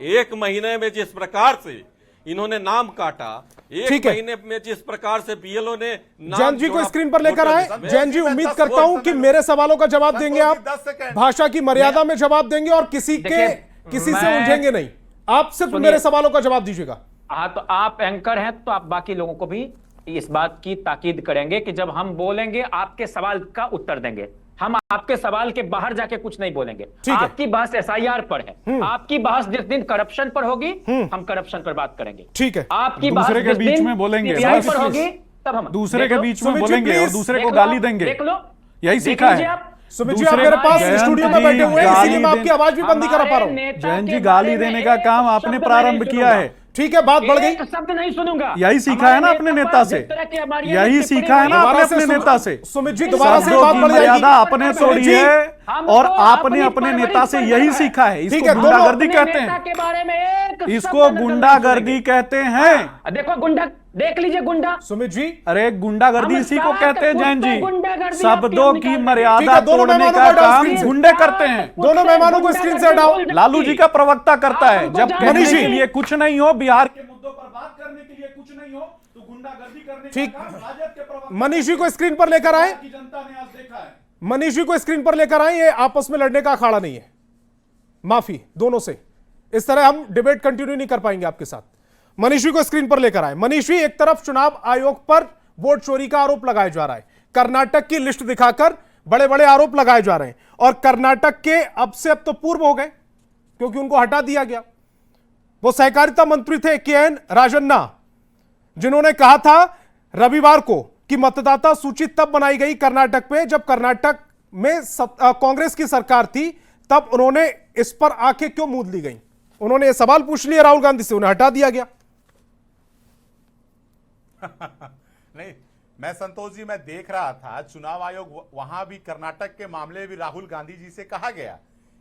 एक महीने में जिस प्रकार से इन्होंने नाम काटा, एक ठीक है। महीने में जिस प्रकार से बीएलओ ने नाम जैन जी को जोड़ा, स्क्रीन पर लेकर आए। वोटर- जैन जी, उम्मीद करता हूं कि मेरे सवालों का जवाब देंगे आप, 10 सेकंड। भाषा की मर्यादा में जवाब देंगे और किसी से मैं- उलझेंगे नहीं। आप सिर्फ मेरे सवालों का जवाब दीजिएगा। हाँ, तो आप एंकर हैं तो आप बाकी लोगों को भी इस बात की ताकीद करेंगे कि जब हम बोलेंगे आपके सवाल का उत्तर देंगे। हम आपके सवाल के बाहर जाके कुछ नहीं बोलेंगे। ठीक है। आपकी बहस एसआईआर पर है, आपकी बहस जिस दिन करप्शन पर होगी हम करप्शन पर बात करेंगे। ठीक है। आपकी बहस दूसरे के जिस बीच दिन में बोलेंगे, सीबीआई बस पर होगी तब हम दूसरे देख के लो, बीच में सुमित जी, बोलेंगे और प्लीज, दूसरे को देख लो, गाली देंगे। देख लो, यही देख सीखा लीजिए है। आप। सुमित जी, आप दूसरे मेरे पास जयंत स्टूडियो में जी बैठे हुए हैं, गाली इसीलिए मैं आपकी दे- आवाज भी बंद नहीं करा पा रहा हूं। जयंत जी, गाली देने का काम आपने प्रारंभ किया है। ठीक है, बात बढ़ गई। एक शब्द नहीं सुनूंगा। यही सीखा है ना अपने नेता से, यही सीखा है ना आपने अपने नेता से। सुमित जी, दोबारा से शब्दों बात की बढ़ जाएगी। मर्यादा आपने तोड़ी है और आपने अपने नेता से यही सीखा है। ठीक इसको है, गुंडागर्दी अपने कहते नेता हैं, के बारे में एक इसको शब्द नजर गुंडागर्दी नहीं कहते हैं। सुनेंगे। देखो गुंडा, देख लीजिए गुंडा। सुमित जी, अरे गुंडागर्दी हम इसी को साथ कहते हैं जैन कुछ जी। तो गुंडागर्दी शब्दों आपकी की हम ठीक मर्यादा है, दोनों तोड़ने मेहमानों का को हटाओ काम स्क्रीन से। गुंडे करते हैं। दोनों मेहमानों को स्क्रीन से हटाओ। लालू जी का प्रवक्ता करता है, जब कहने मनीष जी। के लिए कुछ नहीं हो, बिहार के मुद्दों पर बात करने के लिए कुछ नहीं हो, तो गुंडागर्दी करने ठीक। का काम राजद के प्रवक्ता मनीष जी को स्क्रीन पर लेकर आए। की जनता ने आज देखा है। मनीष जी को स्क्रीन पर लेकर आए। ये आपस में लड़ने का अखाड़ा नहीं है, माफी दोनों से। इस तरह हम डिबेट कंटिन्यू नहीं कर पाएंगे आपके साथ। मनीष जी को स्क्रीन पर लेकर आए। मनीष जी, एक तरफ चुनाव आयोग पर वोट चोरी का आरोप लगाया जा रहा है, कर्नाटक की लिस्ट दिखाकर बड़े बड़े आरोप लगाए जा रहे हैं, और कर्नाटक के अब तो पूर्व हो गए क्योंकि उनको हटा दिया गया। वो सहकारिता मंत्री थे KN राजन्ना, जिन्होंने कहा था रविवार को कि मतदाता सूची तब बनाई गई कर्नाटक में जब कर्नाटक में कांग्रेस की सरकार थी, तब उन्होंने इस पर आंखें क्यों मूंद ली गई। उन्होंने यह सवाल पूछ लिया राहुल गांधी से, उन्हें हटा दिया गया। नहीं, मैं संतोष जी, मैं देख रहा था चुनाव आयोग वहां भी कर्नाटक के मामले में भी राहुल गांधी जी से कहा गया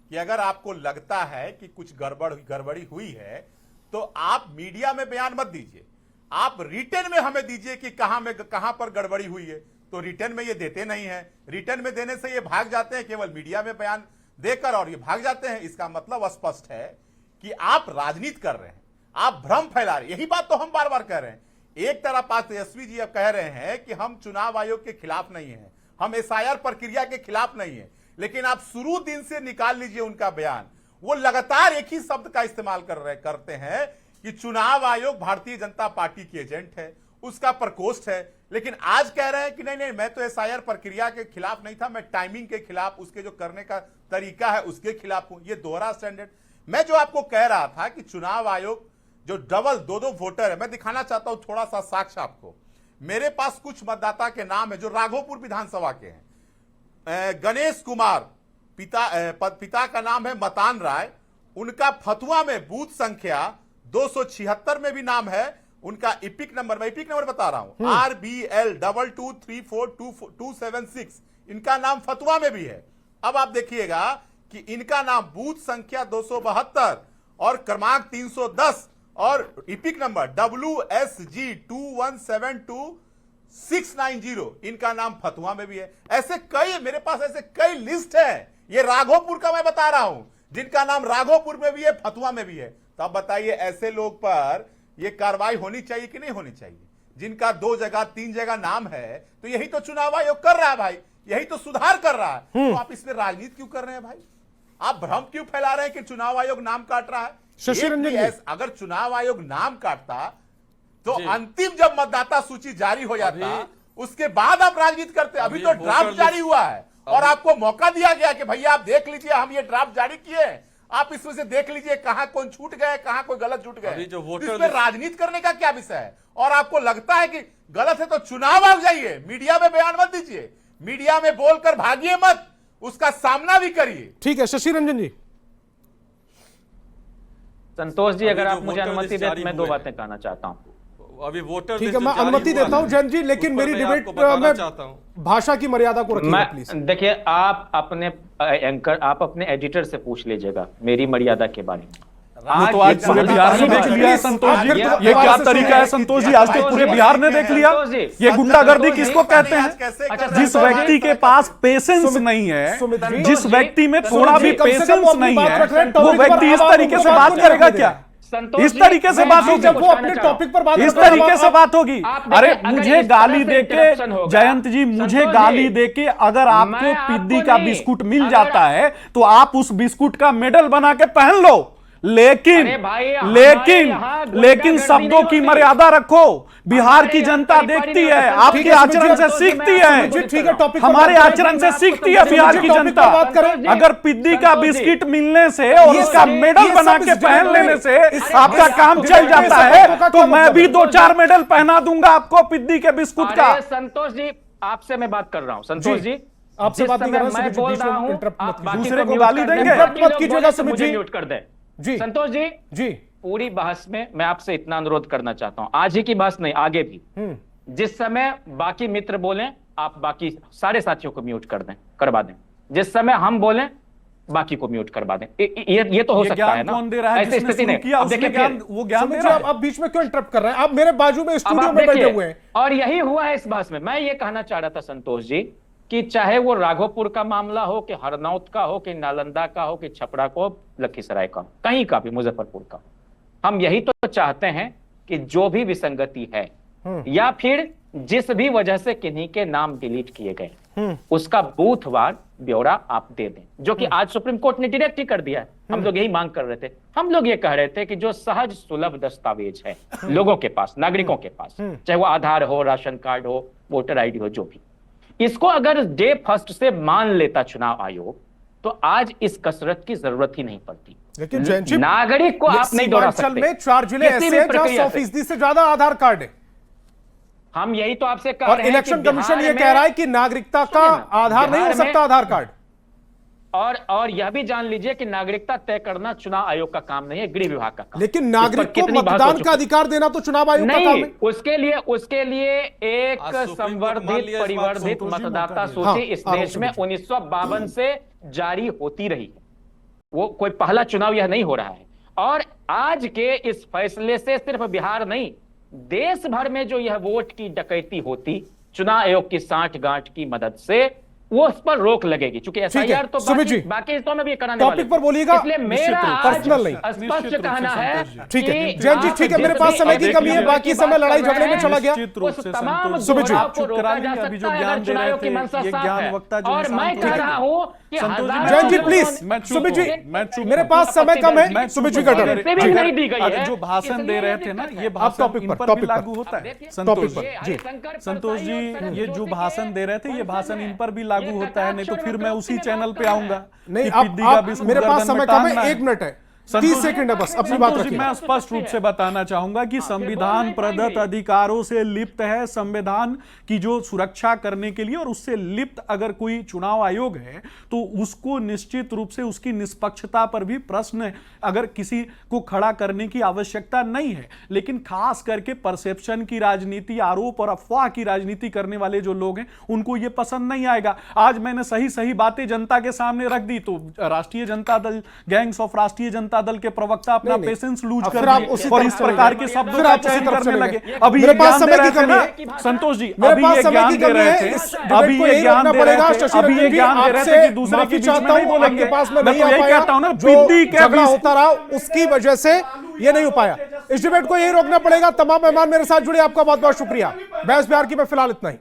कि अगर आपको लगता है कि कुछ गड़बड़ी हुई है तो आप मीडिया में बयान मत दीजिए, आप रिटर्न में हमें दीजिए कि कहां पर गड़बड़ी हुई है। तो रिटर्न में ये देते नहीं है, रिटर्न में देने से ये भाग जाते हैं, केवल मीडिया में बयान देकर और ये भाग जाते हैं। इसका मतलब स्पष्ट है कि आप राजनीति कर रहे हैं, आप भ्रम फैला रहे हैं। यही बात तो हम बार बार कह रहे हैं। एक तरफ तेजस्वी जी अब कह रहे हैं कि हम चुनाव आयोग के खिलाफ नहीं हैं, हम एसआईआर प्रक्रिया के खिलाफ नहीं है, लेकिन आप शुरू दिन से निकाल लीजिए उनका बयान, वो लगातार एक ही शब्द का इस्तेमाल करते हैं कि चुनाव आयोग भारतीय जनता पार्टी की एजेंट है, उसका प्रकोष्ठ है। लेकिन आज कह रहे हैं कि नहीं, मैं तो एसआईआर प्रक्रिया के खिलाफ नहीं था, मैं टाइमिंग के खिलाफ, उसके जो करने का तरीका है उसके खिलाफ हूं। ये दोहरा स्टैंडर्ड। मैं जो आपको कह रहा था कि चुनाव आयोग जो डबल दो वोटर है, मैं दिखाना चाहता हूं थोड़ा सा साक्ष्य आपको। मेरे पास कुछ मतदाता के नाम है जो राघोपुर विधानसभा के हैं। गणेश कुमार, पिता का नाम है मतान राय, उनका फतुआ में बूथ संख्या 276 में भी नाम है, उनका इपिक नंबर, मैं इपिक नंबर बता रहा हूं, RBL 22342276, इनका नाम फतुआ में भी है। अब आप देखिएगा कि इनका नाम बूथ संख्या 272 और क्रमांक 310 और इपिक नंबर WSG 2172690, इनका नाम फतुआ में भी है। ऐसे कई मेरे पास ऐसे कई लिस्ट है, ये राघोपुर का मैं बता रहा हूं, जिनका नाम राघोपुर में भी है, फतुआ में भी है। तो अब बताइए ऐसे लोग पर यह कार्रवाई होनी चाहिए कि नहीं होनी चाहिए, जिनका 2 जगह 3 जगह नाम है। तो यही तो चुनाव आयोग कर रहा है भाई, यही तो सुधार कर रहा है। तो आप इसमें राजनीति क्यों कर रहे हैं भाई? आप भ्रम क्यों फैला रहे हैं कि चुनाव आयोग नाम काट रहा है? शशि रंजन जी। अगर चुनाव आयोग नाम काटता तो अंतिम जब मतदाता सूची जारी हो जाता उसके बाद आप राजनीति करते। अभी तो ड्राफ्ट जारी हुआ है और आपको मौका दिया गया कि भैया आप देख लीजिए, हम ये ड्राफ्ट जारी किए, आप इसमें से देख लीजिए कहां कौन छूट गए, कहां कोई गलत छूट गए। इसमें राजनीति करने का क्या विषय है? और आपको लगता है कि गलत है तो चुनाव आ जाइए, मीडिया में बयान मत दीजिए, मीडिया में बोलकर भागिए मत, उसका सामना भी करिए। ठीक है शशि रंजन जी। संतोष जी, अगर आप मुझे अनुमति दें तो मैं दो बातें कहना चाहता हूं। अभी वोटर ठीक है, मैं अनुमति देता हूं जैन जी, लेकिन मेरी डिबेट में भाषा की मर्यादा को रखिए प्लीज। देखिए, आप अपने एंकर, आप अपने एडिटर से पूछ लीजिएगा मेरी मर्यादा के बारे में। तो आज पूरे बिहार ने देख लिया है संतोष जी, ये क्या तरीका है संतोष जी? आज तो पूरे बिहार ने देख लिया। ये गुंडागर्दी किसको कहते हैं? जिस व्यक्ति के पास पेशेंस नहीं है, जिस व्यक्ति में थोड़ा भी पेशेंस नहीं है, वो व्यक्ति इस तरीके से बात करेगा क्या? इस तरीके से बात होगी जब वो अपने टॉपिक पर बात इस तरीके से बात होगी? अरे मुझे गाली देके, जयंत जी मुझे गाली देके अगर आपको पिद्दी का बिस्कुट मिल जाता है तो आप उस बिस्कुट का मेडल बना के पहन लो, लेकिन शब्दों की मर्यादा रखो। बिहार की जनता देखती है, आपके आचरण से सीखती है, हमारे आचरण से सीखती है बिहार की जनता। अगर पिद्दी का बिस्किट मिलने से और उसका मेडल बना के पहन लेने से आपका काम चल जाता है तो मैं भी 2-4 मेडल पहना दूंगा आपको पिद्दी के बिस्कुट का। संतोष जी, आपसे मैं बात कर रहा हूं। संतोष जी, आपसे बात नहीं कर रहा, मैं बोल रहा हूं, आप दूसरे को गाली देंगे, मत कीजिएगा सुमित जी। म्यूट कर दें जी संतोष जी। जी, पूरी बहस में मैं आपसे इतना अनुरोध करना चाहता हूं, आज ही की बहस नहीं, आगे भी जिस समय बाकी मित्र बोलें आप बाकी सारे साथियों को म्यूट कर दें, करवा दें। जिस समय हम बोलें बाकी को म्यूट करवा दें। ये तो हो सकता है ना? कौन दे रहा है? ऐसी स्थिति नहीं। अब देखिए, वो ज्ञान दे रहा है। आप बीच में क्यों इंटरप्ट कर रहे हैं? आप मेरे बाजू में स्टूडियो में बैठे हुए हैं। और यही हुआ है इस बहस में। मैं ये कहना चाह रहा था संतोष जी कि चाहे वो राघोपुर का मामला हो कि हरनौत का हो कि नालंदा का हो कि छपरा को, लखीसराय का, कहीं का भी, मुजफ्फरपुर का, हम यही तो चाहते हैं कि जो भी विसंगति है या फिर जिस भी वजह से किन्हीं के नाम डिलीट किए गए उसका बूथवार ब्यौरा आप दे दें, जो कि आज सुप्रीम कोर्ट ने डायरेक्ट ही कर दिया है। हम लोग यही मांग कर रहे थे। हम लोग ये कह रहे थे कि जो सहज सुलभ दस्तावेज है लोगों के पास, नागरिकों के पास, चाहे वो आधार हो, राशन कार्ड हो, वोटर आईडी हो, जो भी, इसको अगर डे फर्स्ट से मान लेता चुनाव आयोग तो आज इस कसरत की जरूरत ही नहीं पड़ती। लेकिन जैन जी, नागरिक को आप नहीं दौड़ा सकते। में 4 जिले ऐसे हैं जहां 100% से ज्यादा आधार कार्ड है। हम यही तो आपसे कह और रहे हैं इलेक्शन कि कमीशन ये बिहार कह रहा है कि नागरिकता का आधार नहीं हो सकता आधार कार्ड। और यह भी जान लीजिए कि नागरिकता तय करना चुनाव आयोग का काम नहीं है, गृह विभाग का काम। लेकिन नागरिक को मतदान का अधिकार देना तो चुनाव आयोग का काम है। उसके लिए एक संवर्धित परिवर्धित मतदाता सूची इस देश में 1952 से जारी होती रही है। वो कोई पहला चुनाव यह नहीं हो रहा है। और आज के इस फैसले से सिर्फ बिहार नहीं, देश भर में जो यह वोट की डकैती होती चुनाव आयोग की साठगांठ की मदद से, वो उस पर रोक लगेगी। चूंकि एसआईआर तो बाकी हिस्सों में भी कराने वाले, टॉपिक पर बोलिएगा, इसलिए मेरा पर्सनल नहीं, स्पष्ट कहना है। ठीक है जैन जी, ठीक है, मेरे पास समय की कमी है, बाकी समय लड़ाई झगड़े में चला गया। तमाम सुमित जी, को रोका जा सकता है अगर चुनाव की मंशा साफ है। और मैं कह रहा हूं कि जैन जी प्लीज, सुमित जी मेरे पास समय कम है, सुमित जी नहीं दी गई है। जो भाषण दे रहे थे ना, ये भाषण इन पर भी लागू होता है संतोष जी। ये जो भाषण दे रहे थे ये भाषण इन पर भी लागू होता है, नहीं तो फिर मैं उसी चैनल पे आऊंगा। नहीं, अब मेरे पास समय कम है, 1 मिनट है, 30 सेकंड है बस, अपनी बात रखिए। मैं स्पष्ट रूप से बताना चाहूंगा कि संविधान प्रदत्त अधिकारों से लिप्त है, संविधान की जो सुरक्षा करने के लिए, और उससे लिप्त अगर कोई चुनाव आयोग है तो उसको निश्चित रूप से उसकी निष्पक्षता पर भी प्रश्न अगर किसी को खड़ा करने की आवश्यकता नहीं है। लेकिन खास करके परसेप्शन की राजनीति, आरोप और अफवाह की राजनीति करने वाले जो लोग हैं उनको यह पसंद नहीं आएगा। आज मैंने सही सही बातें जनता के सामने रख दी तो राष्ट्रीय जनता दल, गैंग्स ऑफ राष्ट्रीय जनता दल के प्रवक्ता अपना पेशेंस लूज कर दिए और इस प्रकार के शब्दों का चयन करने लगे। अभी मेरे पास समय की कमी है संतोष जी, अभी ये ज्ञान दे रहे थे, अभी ये ज्ञान दे रहे थे कि दूसरे की चाहता हूं, आपके पास में नहीं आ पाया, जो झगड़ा होता रहा उसकी वजह से ये नहीं हो पाया। इस डिबेट को यही रोकना पड़ेगा। तमाम मेहमान मेरे साथ जुड़े, आपका बहुत बहुत शुक्रिया। बहस बिहार की में फिलहाल इतना ही।